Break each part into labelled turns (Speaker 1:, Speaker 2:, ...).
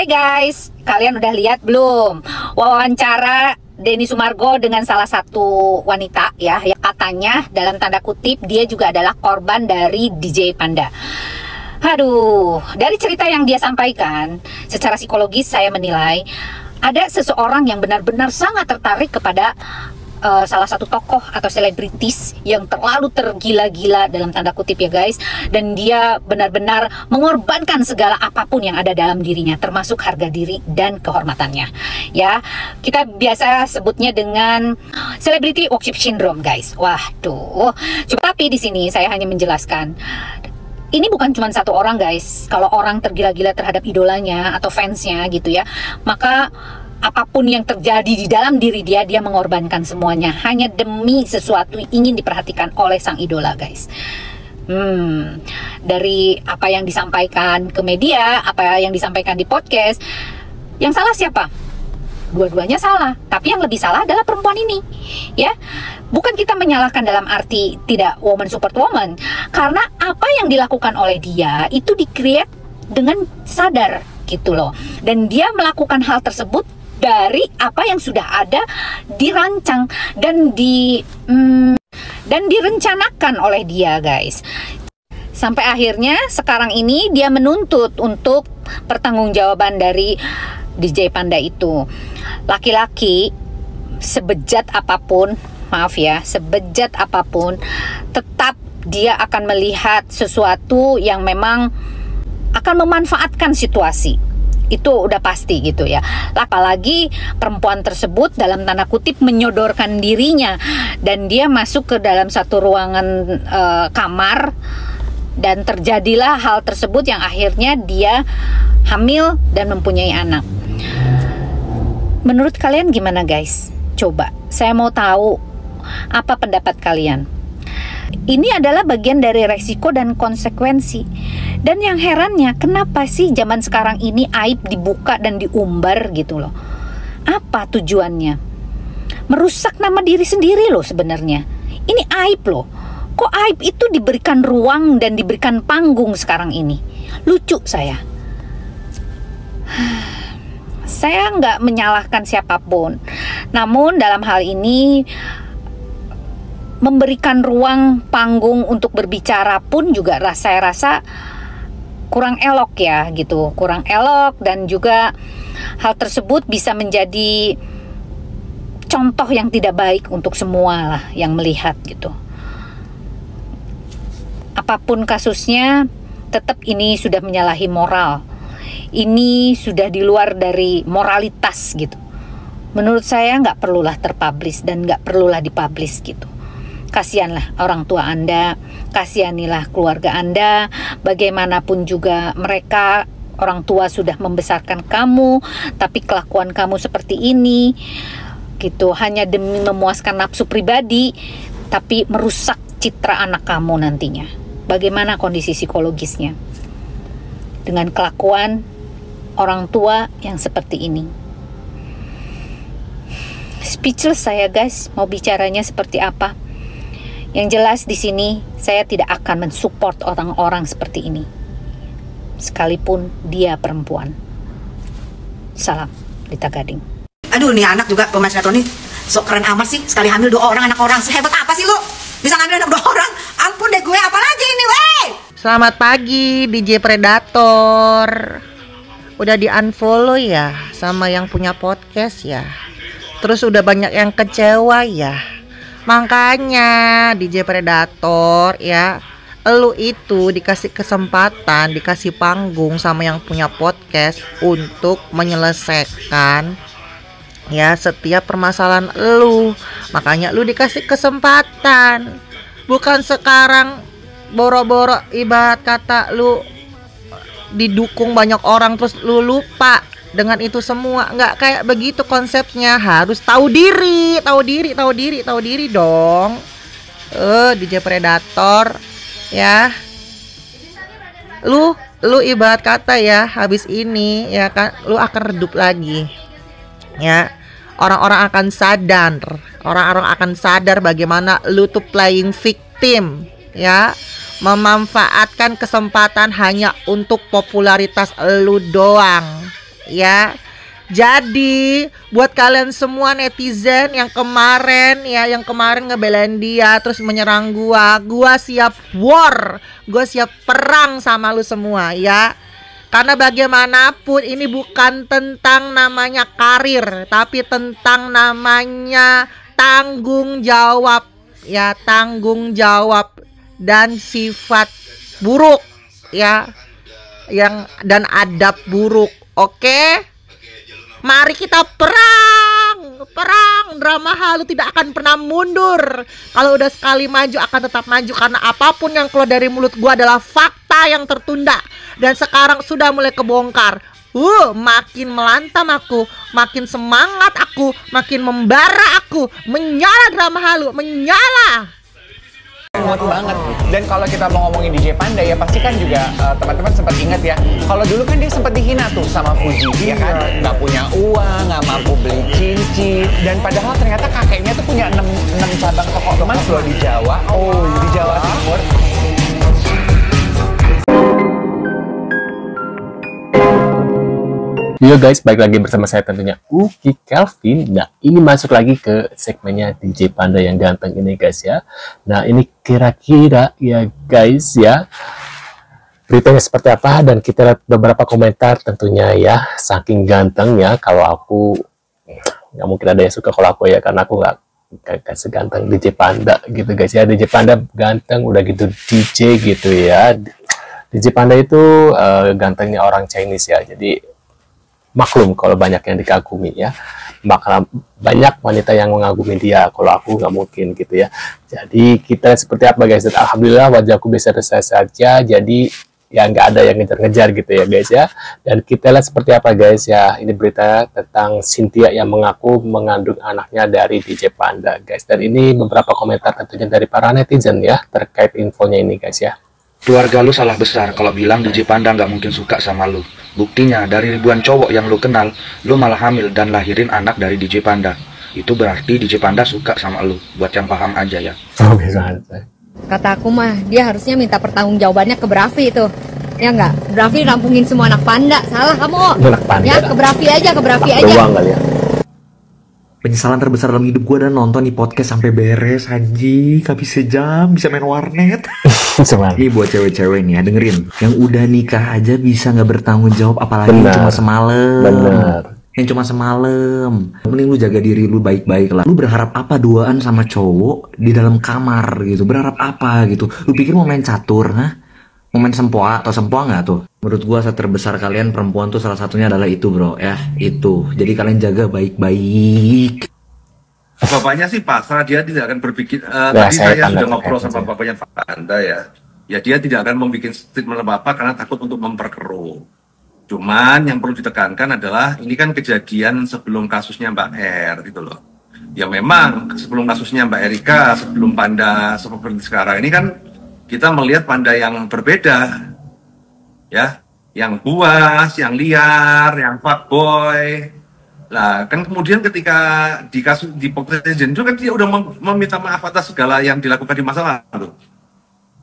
Speaker 1: Hai guys, kalian udah lihat belum wawancara Denny Sumargo dengan salah satu wanita ya, yang katanya dalam tanda kutip dia juga adalah korban dari DJ Panda. Aduh, dari cerita yang dia sampaikan, secara psikologis saya menilai ada seseorang yang benar-benar sangat tertarik kepada salah satu tokoh atau selebritis yang terlalu tergila-gila dalam tanda kutip ya guys, dan dia benar-benar mengorbankan segala apapun yang ada dalam dirinya, termasuk harga diri dan kehormatannya ya. Kita biasa sebutnya dengan celebrity worship syndrome guys. Waduh, tapi di sini saya hanya menjelaskan ini bukan cuma satu orang guys. Kalau orang tergila-gila terhadap idolanya atau fansnya gitu ya, maka apapun yang terjadi di dalam diri dia, dia mengorbankan semuanya hanya demi sesuatu ingin diperhatikan oleh sang idola guys. Dari apa yang disampaikan ke media, apa yang disampaikan di podcast, yang salah siapa? Dua-duanya salah, tapi yang lebih salah adalah perempuan ini ya. Bukan kita menyalahkan dalam arti tidak woman support woman, karena apa yang dilakukan oleh dia itu di-create dengan sadar gitu loh, dan dia melakukan hal tersebut dari apa yang sudah ada dirancang dan direncanakan oleh dia guys. Sampai akhirnya sekarang ini dia menuntut untuk pertanggungjawaban dari DJ Panda itu. Laki-laki sebejat apapun, maaf ya, sebejat apapun, tetap dia akan melihat sesuatu yang memang akan memanfaatkan situasi. Itu udah pasti gitu ya. Apalagi perempuan tersebut dalam tanda kutip menyodorkan dirinya, dan dia masuk ke dalam satu ruangan kamar, dan terjadilah hal tersebut yang akhirnya dia hamil dan mempunyai anak. Menurut kalian gimana guys? Coba, saya mau tahu apa pendapat kalian. Ini adalah bagian dari resiko dan konsekuensi. Dan yang herannya, kenapa sih zaman sekarang ini aib dibuka dan diumbar gitu loh? Apa tujuannya? Merusak nama diri sendiri loh sebenarnya. Ini aib loh. Kok aib itu diberikan ruang dan diberikan panggung sekarang ini? Lucu saya. Saya nggak menyalahkan siapapun. Namun dalam hal ini memberikan ruang panggung untuk berbicara pun juga saya rasa kurang elok ya gitu, kurang elok, dan juga hal tersebut bisa menjadi contoh yang tidak baik untuk semua lah yang melihat gitu. Apapun kasusnya, tetap ini sudah menyalahi moral. Ini sudah di luar dari moralitas gitu. Menurut saya nggak perlulah terpublish dan nggak perlulah dipublish gitu. Kasihanlah orang tua Anda, kasihanilah keluarga Anda. Bagaimanapun juga mereka, orang tua sudah membesarkan kamu, tapi kelakuan kamu seperti ini gitu, hanya demi memuaskan nafsu pribadi, tapi merusak citra anak kamu nantinya. Bagaimana kondisi psikologisnya dengan kelakuan orang tua yang seperti ini? Speechless saya guys, mau bicaranya seperti apa. Yang jelas di sini saya tidak akan mensupport orang-orang seperti ini, sekalipun dia perempuan. Salam, Lita Gading.
Speaker 2: Aduh, nih anak juga pemain sinetron nih, sok keren amat sih, sekali hamil 2 orang anak orang. Sehebat apa sih lu? Bisa ngambil anak 2 orang? Ampun deh gue, apalagi ini, wey!
Speaker 3: Selamat pagi DJ Predator. Udah di-unfollow ya sama yang punya podcast ya. Terus udah banyak yang kecewa ya. Makanya DJ Predator ya, lu itu dikasih kesempatan, dikasih panggung sama yang punya podcast untuk menyelesaikan ya setiap permasalahan lu. Makanya lu dikasih kesempatan. Bukan sekarang boro-boro ibarat kata lu didukung banyak orang terus lu lupa dengan itu semua. Nggak kayak begitu konsepnya. Harus tahu diri dong. DJ Predator ya. Lu ibarat kata ya, habis ini ya kan lu akan redup lagi. Ya. Orang-orang akan sadar bagaimana lu tuh playing victim ya. Memanfaatkan kesempatan hanya untuk popularitas lu doang. ya. Jadi buat kalian semua netizen yang kemarin ngebelain dia terus menyerang gua siap war, gua siap perang sama lu semua ya. Karena bagaimanapun ini bukan tentang namanya karir, tapi tentang namanya tanggung jawab ya, tanggung jawab dan sifat buruk ya, yang dan adab buruk. Oke? Mari kita perang drama halu tidak akan pernah mundur. Kalau udah sekali maju akan tetap maju, karena apapun yang keluar dari mulut gua adalah fakta yang tertunda dan sekarang sudah mulai kebongkar. Makin melantam aku, makin semangat aku, makin membara aku, menyala drama halu, menyala.
Speaker 4: Muat banget. Dan kalau kita mau ngomongin DJ Panda ya pasti kan juga teman-teman sempat ingat ya, kalau dulu kan dia sempat dihina tuh sama Fuji, ya kan, nggak punya uang, nggak mampu beli cincin, dan padahal ternyata kakeknya tuh punya 6 cabang toko emas loh di Jawa, di Jawa Timur.
Speaker 5: Yo guys, balik lagi bersama saya tentunya Uki Kelvin. Nah, ini masuk lagi ke segmennya DJ Panda yang ganteng ini guys ya. Nah, ini kira-kira ya guys ya, beritanya seperti apa, dan kita lihat beberapa komentar tentunya ya. Saking ganteng ya, kalau aku nggak mungkin ada yang suka kalau aku ya, karena aku nggak seganteng DJ Panda gitu guys ya. DJ Panda ganteng udah gitu DJ gitu ya. DJ Panda itu gantengnya orang Chinese ya, jadi maklum kalau banyak yang dikagumi ya, bakal banyak wanita yang mengagumi dia. Kalau aku nggak mungkin gitu ya. Jadi kita seperti apa guys, dan alhamdulillah wajahku biasa saja, jadi ya nggak ada yang ngejar-ngejar gitu ya guys ya. Dan kita lihat seperti apa guys ya, ini berita tentang Cynthia yang mengaku mengandung anaknya dari DJ Panda guys. Dan ini beberapa komentar tentunya dari para netizen ya terkait infonya ini guys ya.
Speaker 6: Keluarga lu salah besar kalau bilang DJ Panda nggak mungkin suka sama lu. Buktinya dari ribuan cowok yang lu kenal, lu malah hamil dan lahirin anak dari DJ Panda. Itu berarti DJ Panda suka sama lu. Buat yang paham aja ya.
Speaker 5: Oh, bisa.
Speaker 7: Kata aku mah, dia harusnya minta pertanggungjawabannya ke Brafi itu. Ya nggak? Brafi rampungin semua anak Panda. Salah kamu.
Speaker 5: Anak Panda.
Speaker 7: Ya, ke Brafi aja, ke Brafi aja.
Speaker 5: Doang kali ya.
Speaker 8: Penyesalan terbesar dalam hidup gue adalah nonton nih podcast sampai beres, Haji. Habis sejam bisa main warnet. Ini buat cewek-cewek nih ya, dengerin. Yang udah nikah aja bisa nggak bertanggung jawab, apalagi yang cuma semalam.
Speaker 5: Bener.
Speaker 8: Yang cuma semalam. Mending lu jaga diri lu baik-baik lah. Lu berharap apa duaan sama cowok di dalam kamar gitu? Berharap apa gitu? Lu pikir mau main catur, ha? Mau main sempoa atau sempoa nggak tuh? Menurut gua saat terbesar kalian perempuan tuh salah satunya adalah itu bro ya, itu. Jadi kalian jaga baik-baik.
Speaker 9: Bapaknya sih pasrah, dia tidak akan berpikir. Tadi saya sudah ngobrol sama bapaknya Panda ya. Ya dia tidak akan membuat statement apa-apa karena takut untuk memperkeruh. Cuman yang perlu ditekankan adalah ini kan kejadian sebelum kasusnya Mbak R gitu loh. Ya memang sebelum kasusnya Mbak Erika, sebelum Panda seperti sekarang ini kan kita melihat Panda yang berbeda, ya, yang buas, yang liar, yang fuckboy. Nah, kan kemudian ketika di kasus di podcast itu kan dia udah meminta maaf atas segala yang dilakukan di masa lalu.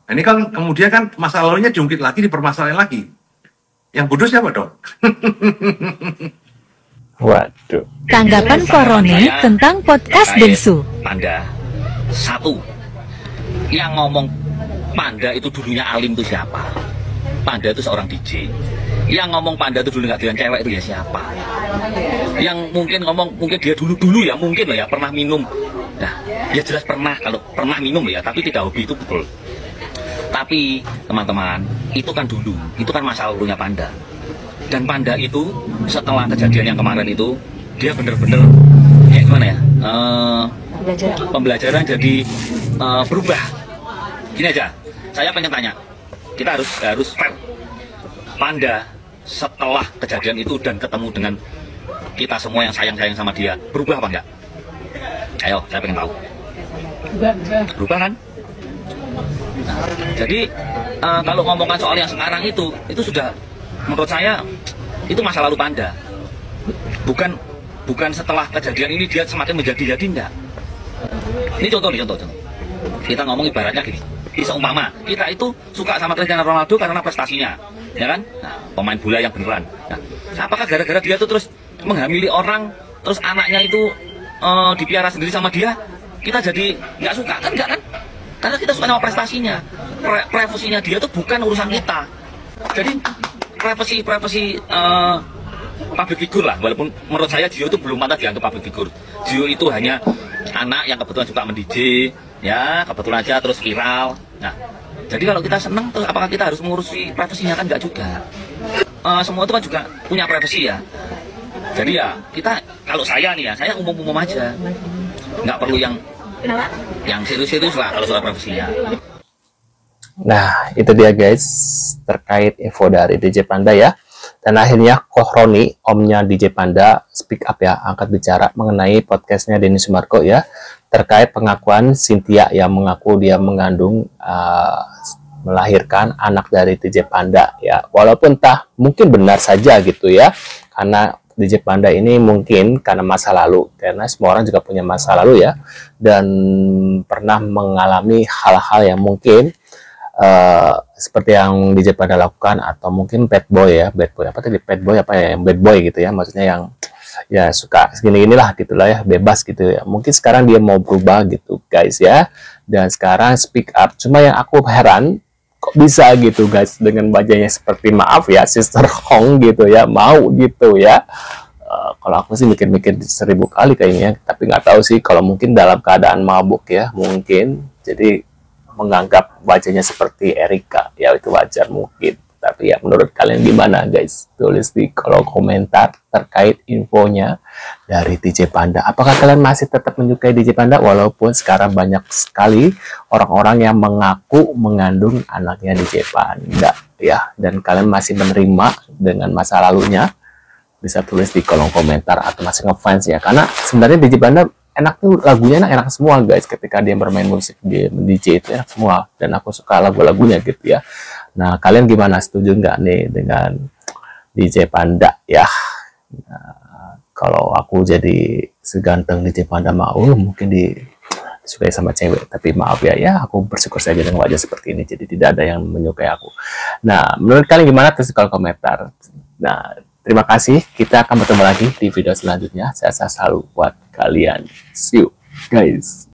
Speaker 9: Nah, ini kan kemudian kan masa lalunya diungkit lagi, dipermasalahin lagi. Yang bodoh siapa dong?
Speaker 5: Waduh.
Speaker 10: Tanggapan Korone tentang podcast Densu.
Speaker 11: Panda, satu, yang ngomong Panda itu dulunya alim itu siapa? Panda itu seorang DJ. Yang ngomong Panda itu dulu nggak dengan cewek itu ya siapa? Yang mungkin ngomong, mungkin dia dulu ya, mungkin loh ya pernah minum. Nah, ya jelas pernah, kalau pernah minum ya, tapi tidak hobi itu betul. Tapi teman-teman, itu kan dulu, itu kan masa lalunya Panda. Dan Panda itu setelah kejadian yang kemarin itu, dia bener-bener kayak gimana ya? Pembelajaran jadi berubah. Gini aja, saya pengen tanya, kita harus fair. Panda setelah kejadian itu dan ketemu dengan kita semua yang sayang-sayang sama dia, berubah apa enggak? Ayo, saya pengen tahu. Berubah kan? Nah, jadi kalau ngomongkan soal yang sekarang itu sudah menurut saya itu masa lalu Panda. Bukan setelah kejadian ini dia semakin menjadi enggak. Ini contoh. Kita ngomong ibaratnya gini. Seumpama kita itu suka sama Cristiano Ronaldo karena prestasinya. ya kan? Nah, pemain bola yang beneran. Nah, apakah gara-gara dia tuh terus menghamili orang, terus anaknya itu dipiara sendiri sama dia, kita jadi nggak suka kan? Nggak kan? Karena kita suka sama prestasinya, privasinya dia tuh bukan urusan kita. Jadi privasi public figure lah, walaupun menurut saya Gio itu belum pantas dianggap public figure. Gio itu hanya anak yang kebetulan suka men-DJ, ya kebetulan aja terus viral. Nah, jadi kalau kita seneng, terus apakah kita harus mengurusi privasinya? Kan nggak juga. Semua itu kan juga punya privasi ya. Jadi ya kita, kalau saya nih ya, saya umum-umum aja, nggak perlu yang serius-serius lah kalau soal privasinya.
Speaker 5: Nah, itu dia guys, terkait info dari DJ Panda ya. Dan akhirnya Kohroni, omnya DJ Panda, speak up ya, angkat bicara mengenai podcastnya Denny Sumargo ya, terkait pengakuan Cynthia yang mengaku dia mengandung, melahirkan anak dari DJ Panda ya. Walaupun mungkin benar saja gitu ya, karena DJ Panda ini mungkin karena masa lalu, karena semua orang juga punya masa lalu ya, dan pernah mengalami hal-hal yang mungkin seperti yang DJ Panda lakukan, atau mungkin bad boy ya, bad boy gitu ya, maksudnya yang ya suka segini-ginilah gitulah ya, bebas gitu ya. Mungkin sekarang dia mau berubah gitu guys ya, dan sekarang speak up. Cuma yang aku heran, kok bisa gitu guys, dengan wajahnya seperti, maaf ya, Sister Hong gitu ya, mau gitu ya. Kalau aku sih mikir-mikir 1000 kali kayaknya, tapi nggak tahu sih, kalau mungkin dalam keadaan mabuk ya, mungkin jadi menganggap wajahnya seperti Erika ya, itu wajar mungkin. Tapi ya menurut kalian gimana guys? Tulis di kolom komentar terkait infonya dari DJ Panda. Apakah kalian masih tetap menyukai DJ Panda walaupun sekarang banyak sekali orang-orang yang mengaku mengandung anaknya DJ Panda ya, dan kalian masih menerima dengan masa lalunya? Bisa tulis di kolom komentar, atau masih ngefans ya, karena sebenarnya DJ Panda enak tuh, lagunya enak semua guys. Ketika dia bermain musik, dia DJ itu enak semua, dan aku suka lagu-lagunya gitu ya. Nah, kalian gimana, setuju nggak nih dengan DJ Panda ya? Nah, kalau aku jadi seganteng DJ Panda, mau mungkin disukai sama cewek, tapi maaf ya, aku bersyukur saja dengan wajah seperti ini, jadi tidak ada yang menyukai aku. Nah, menurut kalian gimana, tulis di kolom komentar. Nah, terima kasih, kita akan bertemu lagi di video selanjutnya. Saya selalu buat kalian. See you guys.